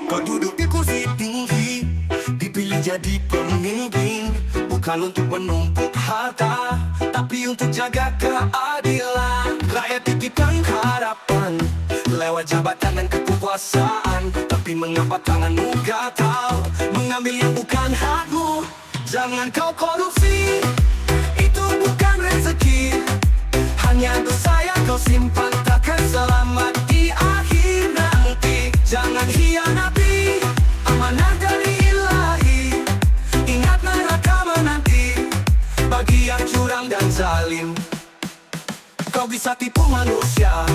Kau duduk di kursi tinggi, dipilih jadi pemimpin, bukan untuk menumpuk harta, tapi untuk jaga keadilan. Rakyat titipkan harapan lewat jabatan dan kekuasaan, tapi mengapa tanganmu gatal mengambil yang bukan hakmu? Jangan kau korupsi, itu bukan rezeki, hanya dosa yang kau simpan, takkan selamat di akhir nanti. Jangan hianati amanah dari Ilahi, ingat neraka menanti bagi yang curang dan zalim. Kau bisa tipu manusia,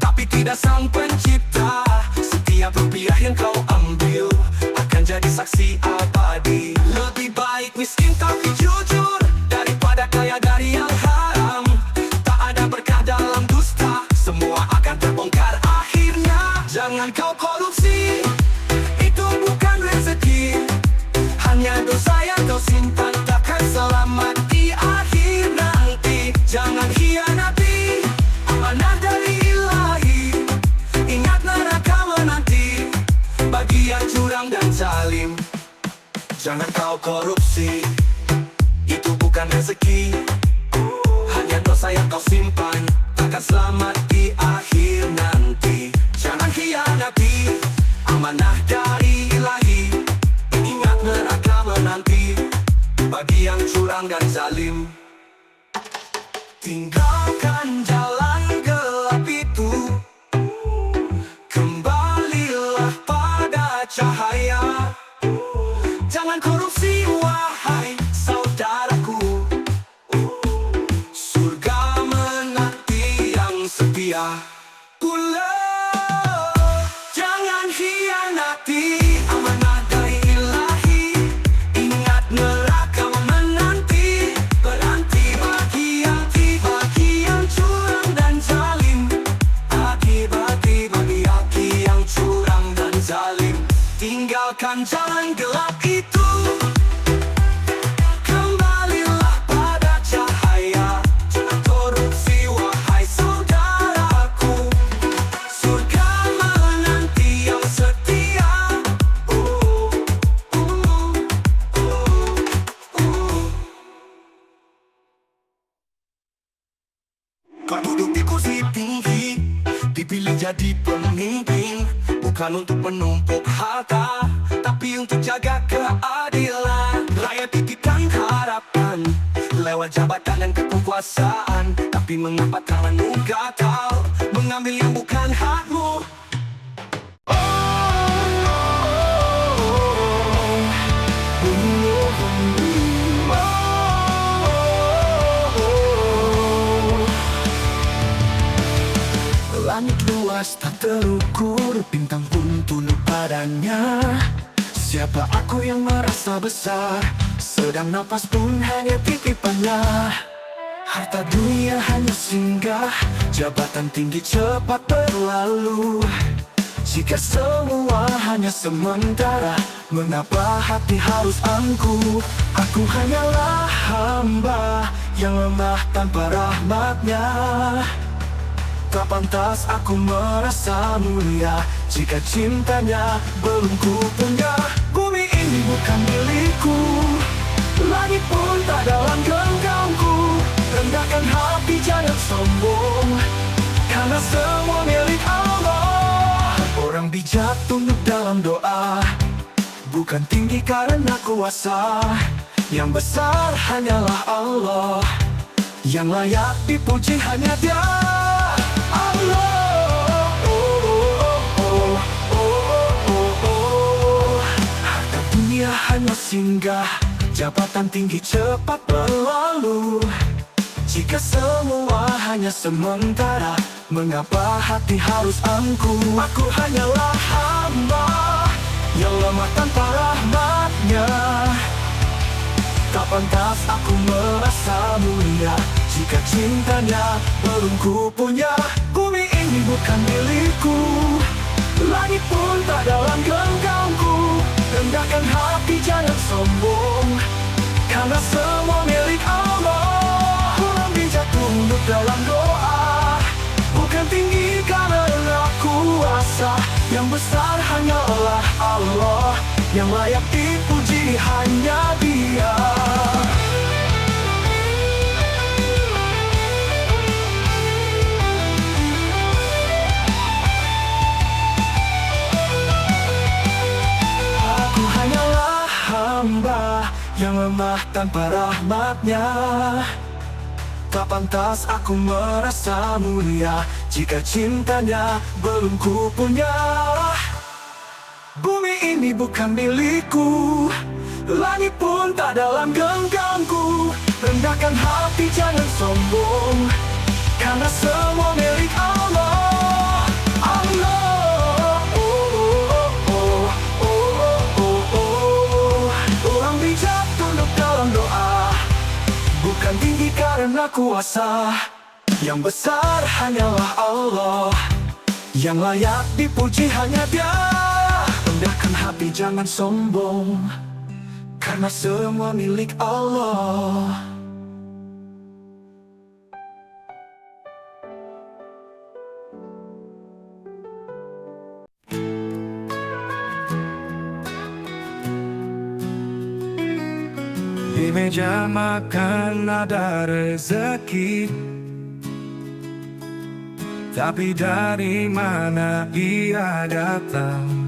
tapi tidak sang pencipta. Setiap rupiah yang kau ambil akan jadi saksi abadi. Lebih baik miskin tapi jujur daripada kaya dari yang haram. Tak ada berkah dalam dusta, semua akan terbongkar akhirnya. Jangan kau korupsi, itu bukan rezeki, hanya dosa yang kau simpan, takkan selamat di akhir nanti. Jangan hianati amanah dari Ilahi, ingat neraka menanti bagi yang curang dan zalim. Jangan kau korupsi, itu bukan rezeki, hanya dosa yang kau simpan, takkan selamat di akhir nanti. Jangan hianati amanah dari Ilahi, ingat neraka menanti bagi yang curang dan zalim. Tinggalkan jalan gelap itu, kembalilah pada cahaya. Jangan korupsi wahai saudaraku, surga menanti yang setia. Jangan hianati amanah dari Ilahi, ingat neraka menanti bagi yang curang dan zalim. Bagi yang curang dan zalim. Tinggalkan jalan gelap itu, kembalilah pada cahaya. Jangan korupsi wahai saudaraku, surga menanti yang setia. Kau duduk di kursi tinggi, dipilih jadi pemimpin, bukan untuk menumpuk harta, tapi untuk jaga keadilan. Rakyat titipkan harapan lewat jabatan dan kekuasaan, tapi mengapa tanganmu gatal mengambil yang bukan hakmu? Langit luas tak terukur, bintang pun tunduk padanya. Siapa aku yang merasa besar, sedang napas pun hanya titipannya. Harta dunia hanya singgah, jabatan tinggi cepat berlalu. Jika semua hanya sementara, mengapa hati harus angkuh? Aku hanyalah hamba yang lemah tanpa rahmatnya. Tak pantas aku merasa mulia jika cintanya belum ku punya. Bumi ini bukan milikku, langit pun tak dalam genggamku. Rendahkan hati, jangan sombong, karena semua milik Allah. Orang bijak tunduk dalam doa, bukan tinggi karena kuasa. Yang besar hanyalah Allah, yang layak dipuji hanya Dia. Harta dunia hanya singgah, jabatan tinggi cepat berlalu. Jika semua hanya sementara, mengapa hati harus angkuh? Aku hanyalah hamba yang lemah tanpa rahmatnya. Tak pantas aku merasa mulia jika cintanya belum ku punya. Bumi ini bukan milikku, langit pun tak dalam genggamku. Rendahkan hati, jangan sombong, karena semua milik Allah. Orang bijak tunduk dalam doa, bukan tinggi karena kuasa. Yang besar hanyalah Allah, yang layak dipuji hanya Dia. Aku hanyalah hamba yang lemah tanpa rahmat-Nya. Tak pantas aku merasa mulia jika cintanya belum ku punya. Bumi ini bukan milikku, langit pun tak dalam genggamku. Rendahkan hati, jangan sombong, karena semua milik Allah. Allah, orang bijak tunduk dalam doa, bukan tinggi karena kuasa. Yang besar hanyalah Allah, yang layak dipuji hanya Dia. Rendahkan hati, jangan sombong, karena semua milik Allah. Di meja makan ada rezeki, tapi dari mana ia datang?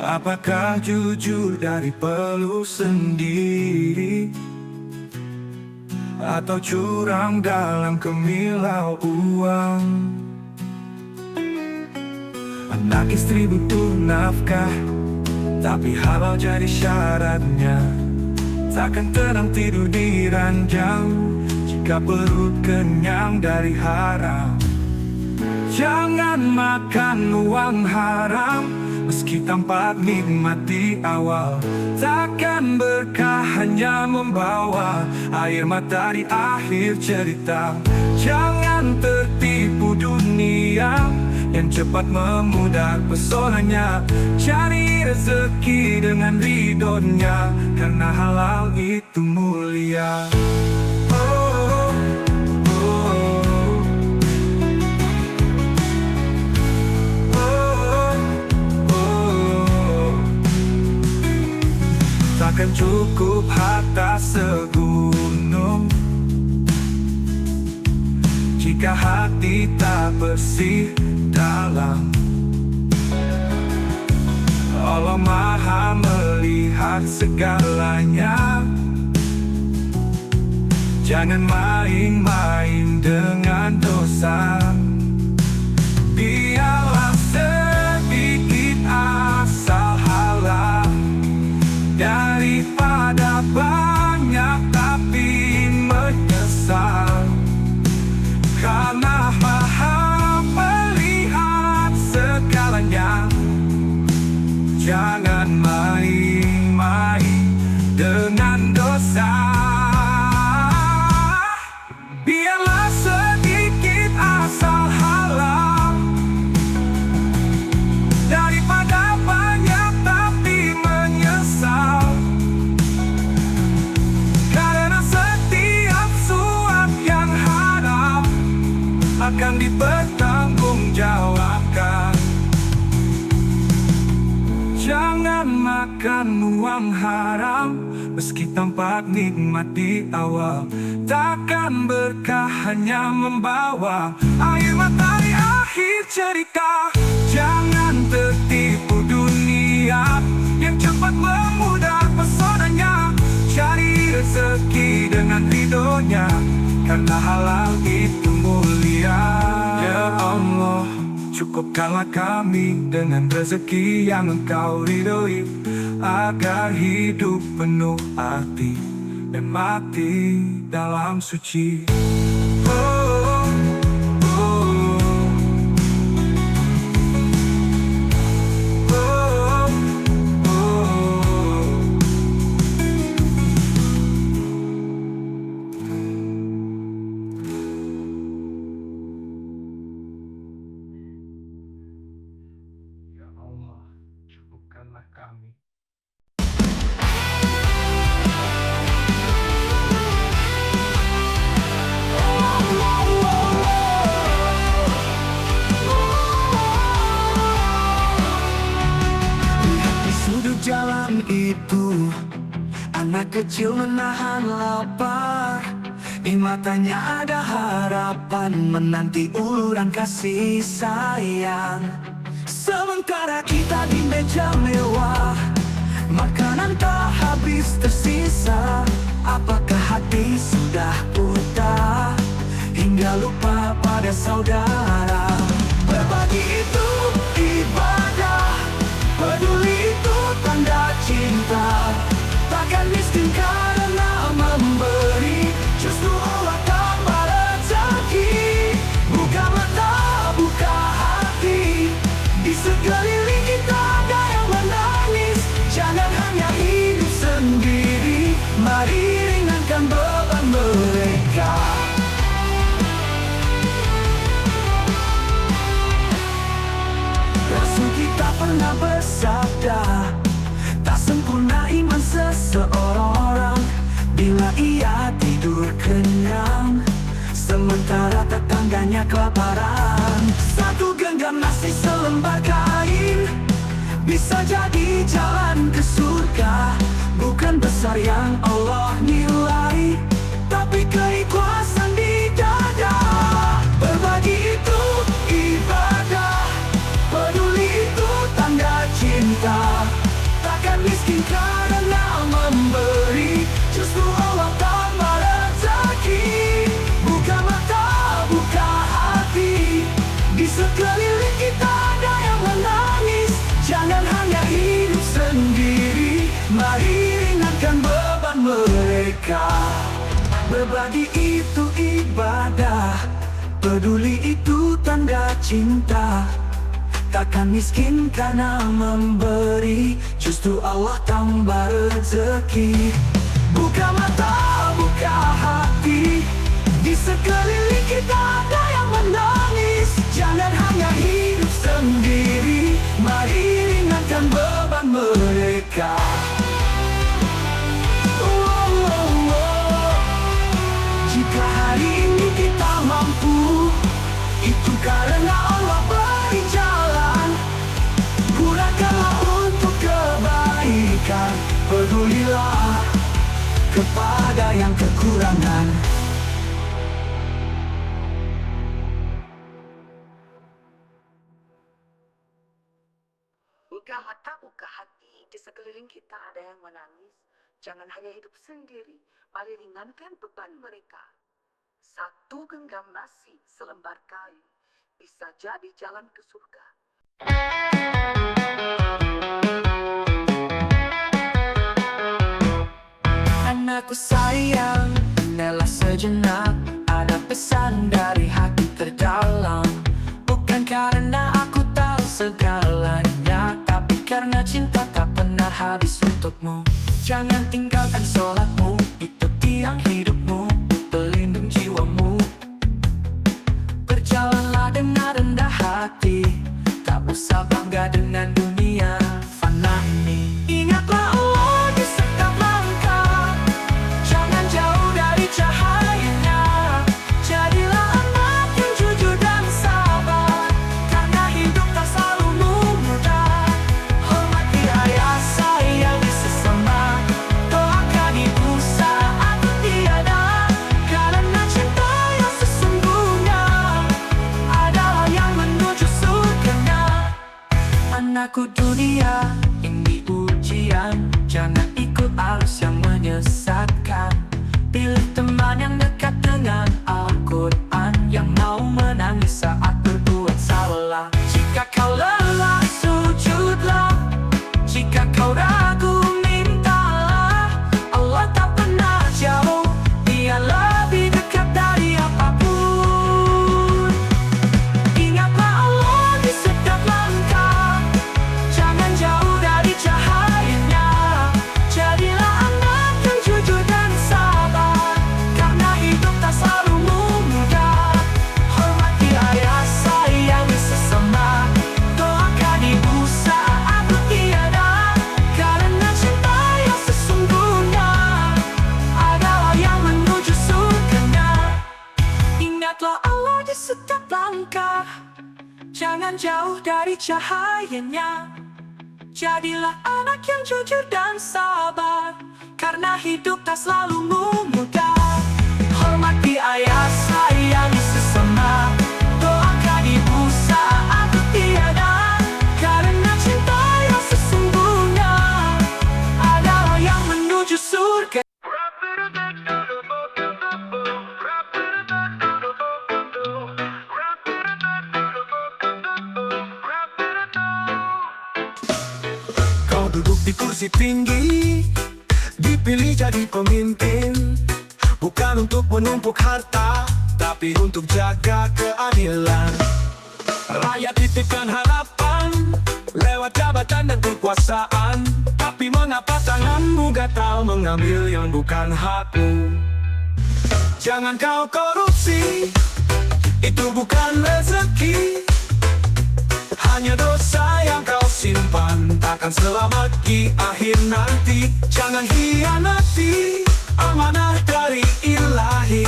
Apakah jujur dari peluh sendiri, atau curang dalam kemilau uang? Anak istri butuh nafkah, tapi halal jadi syaratnya. Takkan tenang tidur di ranjang jika perut kenyang dari haram. Jangan makan uang haram, meski tampak nikmat di awal. Takkan berkah hanya membawa air mata di akhir cerita. Jangan tertipu dunia yang cepat memudar pesonanya. Cari rezeki dengan ridhonya, karena halal itu mulia. Takkan cukup harta segunung jika hati tak bersih dalam. Allah Maha melihat segalanya. Jangan main-main dengan dosa. Biarlah sedikit asal halal daripada banyak tapi menyesal. Karena Maha melihat segalanya. Jangan main-main dengan dosa. Biarlah sedikit asal halal daripada banyak tapi menyesal. Karena setiap suap yang haram akan dipertanggungjawabkan. Jangan makan uang haram, meski tampak nikmat di awal. Takkan berkah hanya membawa air mata di akhir cerita. Jangan tertipu dunia yang cepat memudar pesonanya. Cari rezeki dengan ridhonya, karena halal itu mulia. Ya Allah, cukupkanlah kami dengan rezeki yang Engkau ridhoi, agar hidup penuh arti dan mati dalam suci. Oh, oh, oh, oh. Ya Allah, cukupkanlah kami. itu, anak kecil menahan lapar. Di matanya ada harapan, menanti uluran kasih sayang. Sementara kita di meja mewah, makanan tak habis tersisa. Apakah hati sudah buta hingga lupa pada saudara? Berbagi itu ibadah, peduli itu tanda cinta. Takkan miskin karena memberi, justru Allah tambah rezeki. Buka mata, buka hati, di sekeliling kita ada yang menangis. Jangan hanya hidup sendiri, mari ringankan beban mereka. Rasul kita pernah bersabda, tak sempurna iman seseorang bila ia tidur kenyang, sementara tetangganya kelaparan. Satu genggam nasi, selembar kain, bisa jadi jalan ke surga. Bukan besar yang Allah nilai, tapi keikhlasan di dada. Berbagi itu ibadah, peduli itu tanda cinta. Takkan miskin karena memberi, justru Allah tambah rezeki. Buka mata, buka hati, di sekeliling kita ada yang menangis. Jangan hanya hidup sendiri, mari ringankan beban mereka. Berbagi itu ibadah, peduli itu tanda cinta. Takkan miskin karena memberi, justru Allah tambah rezeki. Buka mata, buka hati, di sekeliling kita ada yang menangis. Jangan hanya hidup sendiri, mari ringankan beban mereka. Jika hari ini kita mampu, itu karena Allah beri jalan. Gunakanlah untuk kebaikan, pedulilah kepada yang kekurangan. Buka mata, buka hati, di sekeliling kita ada yang menangis. Jangan hanya hidup sendiri, mari ringankan beban mereka. Satu genggam nasi, selembar kain, bisa jadi jalan ke surga. Anakku sayang, hendaklah sejenak, ada pesan dari hati terdalam. Bukan karena aku tahu segalanya, tapi karena cinta tak pernah habis untukmu. Jangan tinggalkan sholatmu, itu tiang hidupmu, pelindung jiwamu. Berjalanlah dengan rendah hati, tak usah bangga dengan dunia fana ini. Ingatlah Allah di setiap langkah, jangan jauh dari cahayanya. Jadilah anak yang jujur dan sabar, karena hidup tak selalu mudah. Hormati ayah sayang di sesama, doakan ibu saat tiada. Karena cinta yang sesungguhnya adalah yang menuju surganya. Anakku, dunia ini ujian, jangan ikut arus yang menyesatkan. Pilih teman yang dekat dengan Al-Quran, yang mau menangis saat berbuat salah. Jika kau lelah, sujudlah. Jika kau ragu, mintalah. Allah tak pernah jauh, Dia lebih dekat dari apapun. Ingatlah Allah di setiap langkah, jangan jauh dari cahayanya. Jadilah anak yang jujur dan sabar, karena hidup tak selalu mudah. Hormati ayah sayang sesama, doakan ibu saat tiada. Karena cinta yang sesungguhnya adalah yang menuju surganya. Ingatlah Allah di setiap langkah, jangan jauh dari cahayanya. Jadilah anak yang jujur dan sabar, karena hidup tak selalu mudah. Hormati ayah, sayangi sesama, doakan ibu saat tiada, karena cinta yang sesungguhnya adalah yang menuju surga. Kau duduk di kursi tinggi, dipilih jadi pemimpin, bukan untuk menumpuk harta, tapi untuk jaga keadilan. Rakyat titipkan harapan lewat jabatan dan kekuasaan, tapi mengapa tanganmu gatal mengambil yang bukan hakmu? Jangan kau korupsi, itu bukan rezeki, hanya dosa yang kau simpan, takkan selamat di akhir nanti. Jangan hianati amanah dari Ilahi,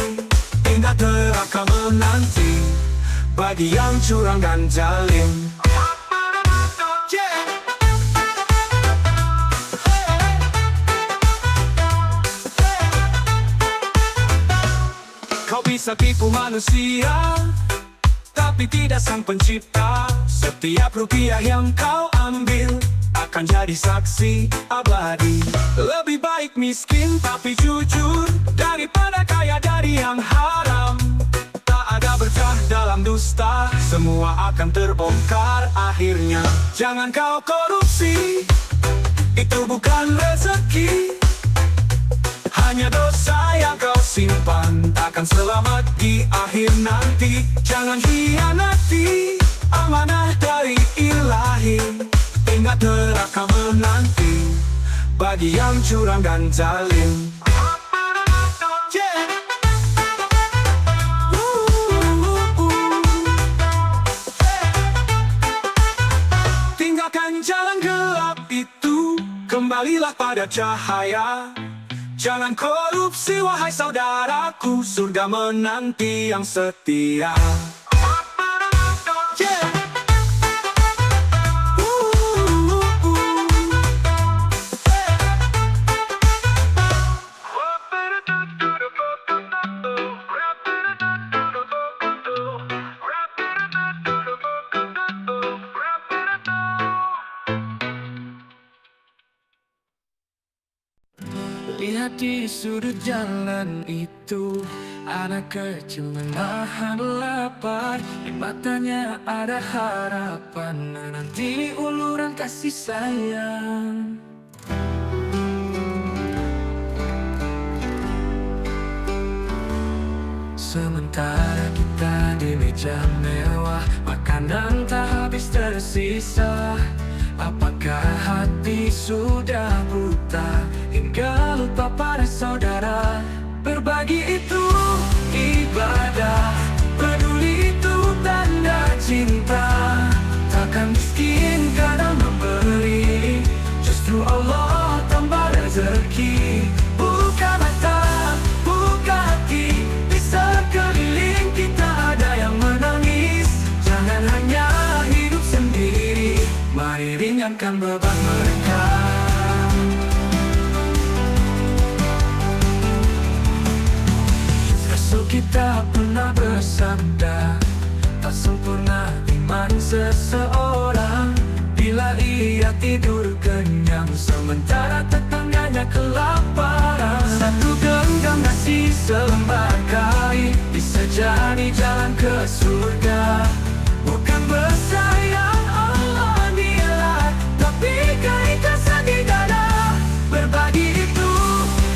ingat neraka menanti bagi yang curang dan zalim. Kau bisa tipu manusia, tapi tidak sang pencipta. Setiap rupiah yang kau ambil akan jadi saksi abadi. Lebih baik miskin tapi jujur, daripada kaya dari yang haram. Tak ada berkah dalam dusta, semua akan terbongkar akhirnya. Jangan kau korupsi, itu bukan rezeki, hanya dosa yang kau simpan, takkan selamat di akhir nanti. Jangan hianati amanah dari Ilahi, ingat neraka menanti bagi yang curang dan zalim. Tinggalkan jalan gelap itu, kembalilah pada cahaya. Jangan korupsi wahai saudaraku, surga menanti yang setia. Lihat di sudut jalan itu, anak kecil menahan lapar, di matanya ada harapan, nanti uluran kasih sayang. Sementara kita di meja mewah, makanan tak habis tersisa. Apakah hati sudah buta hingga lupa pada saudara? Berbagi itu ibadah, peduli itu tanda cinta. Takkan miskin kadang memberi, justru Allah tambah rezeki. Buka mata, buka hati, di sekeliling kita ada yang menangis. Jangan hanya hidup sendiri, mari ringankan beban mereka. Rasul kita pernah bersabda, tak sempurna iman seseorang bila ia tidur kenyang, sementara tetangganya kelaparan. Satu genggam nasi, selembar kain, bisa jadi jalan ke surga. Bukan besar yang Allah nilai, tapi keikhlasan di dada. Berbagi itu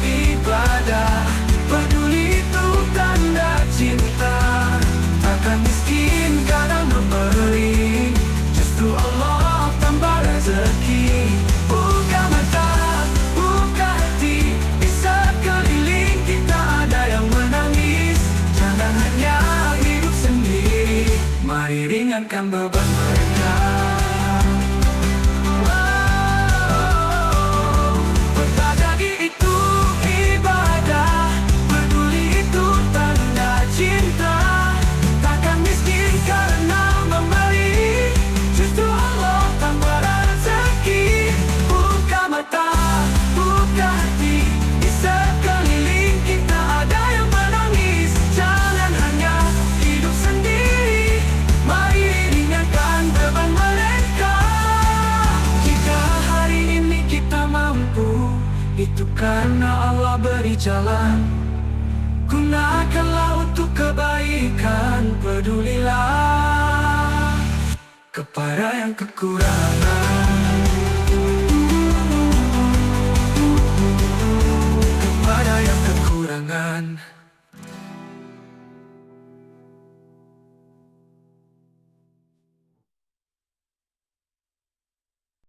ibadah, peduli itu tanda cinta. Takkan miskin kadang memberi, justru Allah tambah rezeki. Buka mata, buka hati, di sekeliling kita ada yang menangis. Jangan hanya hidup sendiri, mari ringankan beban mereka. karena Allah beri jalan. Gunakanlah untuk kebaikan, pedulilah kepada yang kekurangan.